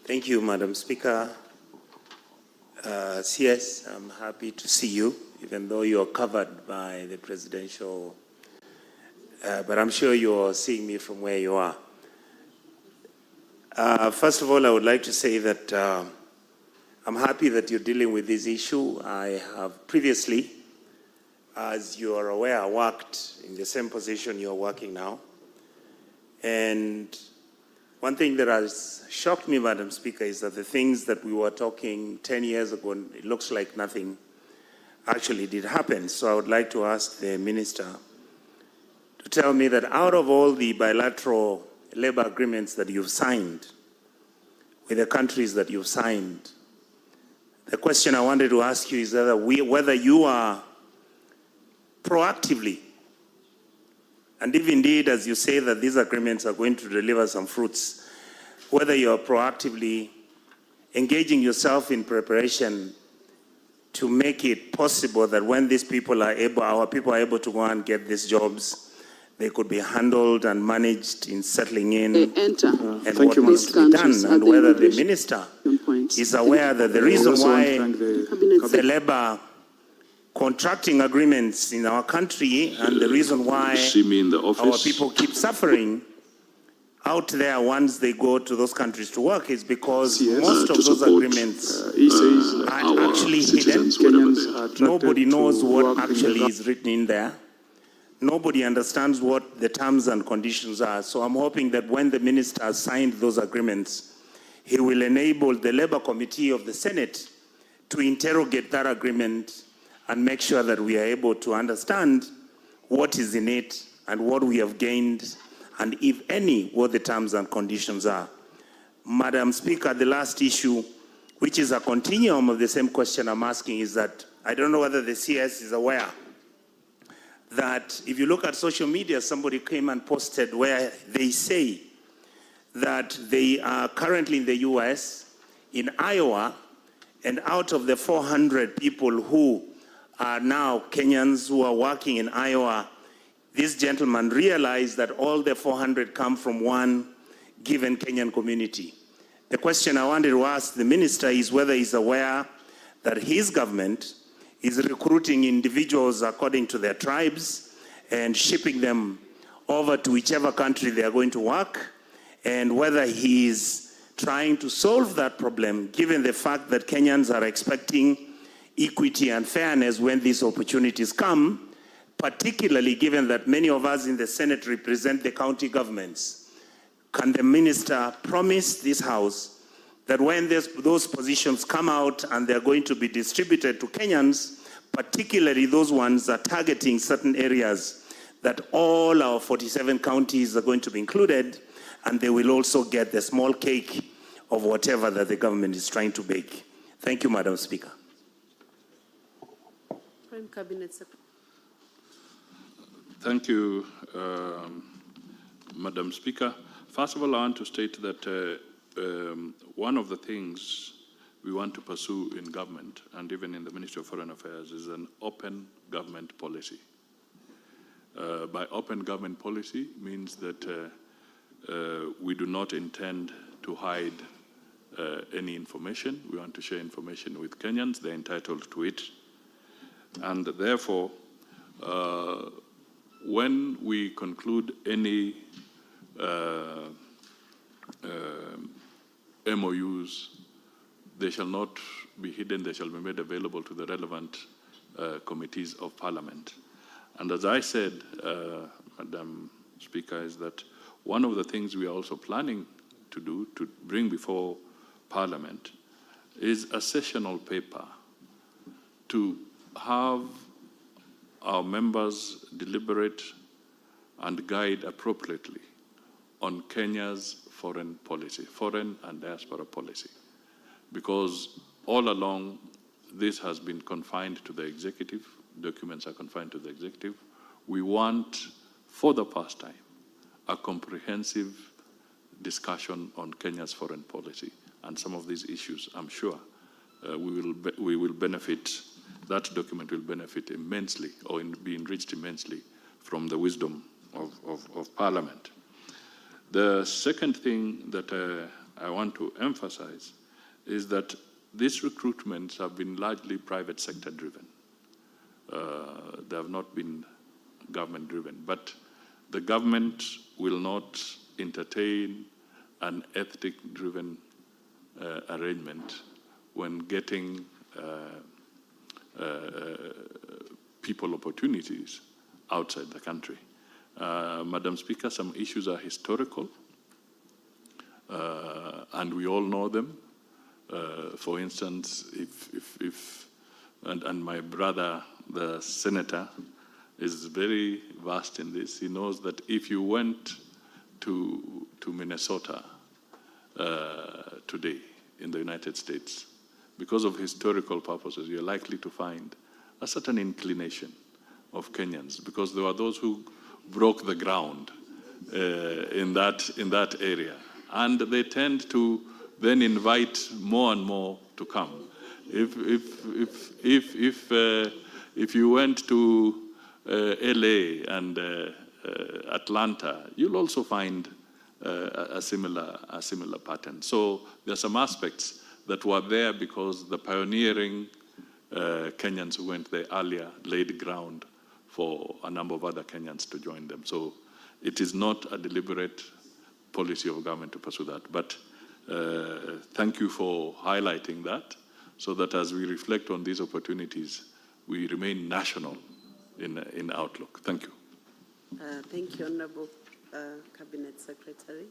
Thank you, Madam Speaker. CS, I'm happy to see you, even though you're covered by the presidential, but I'm sure you're seeing me from where you are. First of all, I would like to say that I'm happy that you're dealing with this issue. I have previously, as you are aware, worked in the same position you're working now. And one thing that has shocked me, Madam Speaker, is that the things that we were talking 10 years ago, it looks like nothing actually did happen. So I would like to ask the Minister to tell me that out of all the bilateral labor agreements that you've signed with the countries that you've signed, the question I wanted to ask you is whether you are proactively, and if indeed, as you say, that these agreements are going to deliver some fruits, whether you're proactively engaging yourself in preparation to make it possible that when these people are able, our people are able to go and get these jobs, they could be handled and managed in settling in and what needs to be done, and whether the Minister is aware that the reason why the labor contracting agreements in our country and the reason why our people keep suffering out there once they go to those countries to work is because most of those agreements are actually hidden. Nobody knows what actually is written in there. Nobody understands what the terms and conditions are. So I'm hoping that when the Minister has signed those agreements, he will enable the Labour Committee of the Senate to interrogate that agreement and make sure that we are able to understand what is in it and what we have gained, and if any, what the terms and conditions are. Madam Speaker, the last issue, which is a continuum of the same question I'm asking, is that I don't know whether the CS is aware that if you look at social media, somebody came and posted where they say that they are currently in the US, in Iowa, and out of the 400 people who are now Kenyans who are working in Iowa, this gentleman realized that all the 400 come from one given Kenyan community. The question I wanted to ask the Minister is whether he's aware that his government is recruiting individuals according to their tribes and shipping them over to whichever country they are going to work, and whether he is trying to solve that problem given the fact that Kenyans are expecting equity and fairness when these opportunities come, particularly given that many of us in the Senate represent the county governments. Can the Minister promise this House that when those positions come out and they're going to be distributed to Kenyans, particularly those ones that are targeting certain areas, that all our 47 counties are going to be included, and they will also get the small cake of whatever that the government is trying to bake? Thank you, Madam Speaker. Prime Cabinet Secretary. Thank you, Madam Speaker. First of all, I want to state that one of the things we want to pursue in government and even in the Ministry of Foreign Affairs is an open government policy. By open government policy means that we do not intend to hide any information. We want to share information with Kenyans. They're entitled to it. And therefore, when we conclude any MOUs, they shall not be hidden. They shall be made available to the relevant committees of Parliament. And as I said, Madam Speaker, is that one of the things we are also planning to do, to bring before Parliament, is a sessional paper to have our members deliberate and guide appropriately on Kenya's foreign policy, foreign and diaspora policy. Because all along, this has been confined to the executive, documents are confined to the executive. We want, for the first time, a comprehensive discussion on Kenya's foreign policy. And some of these issues, I'm sure, we will benefit, that document will benefit immensely or be enriched immensely from the wisdom of Parliament. The second thing that I want to emphasize is that these recruitments have been largely private sector driven. They have not been government driven, but the government will not entertain an ethnic driven arrangement when getting people opportunities outside the country. Madam Speaker, some issues are historical, and we all know them. For instance, and my brother, the senator, is very versed in this. He knows that if you went to Minnesota today in the United States, because of historical purposes, you're likely to find a certain inclination of Kenyans, because there were those who broke the ground in that area, and they tend to then invite more and more to come. If you went to LA and Atlanta, you'll also find a similar pattern. So there are some aspects that were there because the pioneering Kenyans who went there earlier laid ground for a number of other Kenyans to join them. So it is not a deliberate policy of government to pursue that. But thank you for highlighting that, so that as we reflect on these opportunities, we remain national in outlook. Thank you. Thank you, Honorable Cabinet Secretary.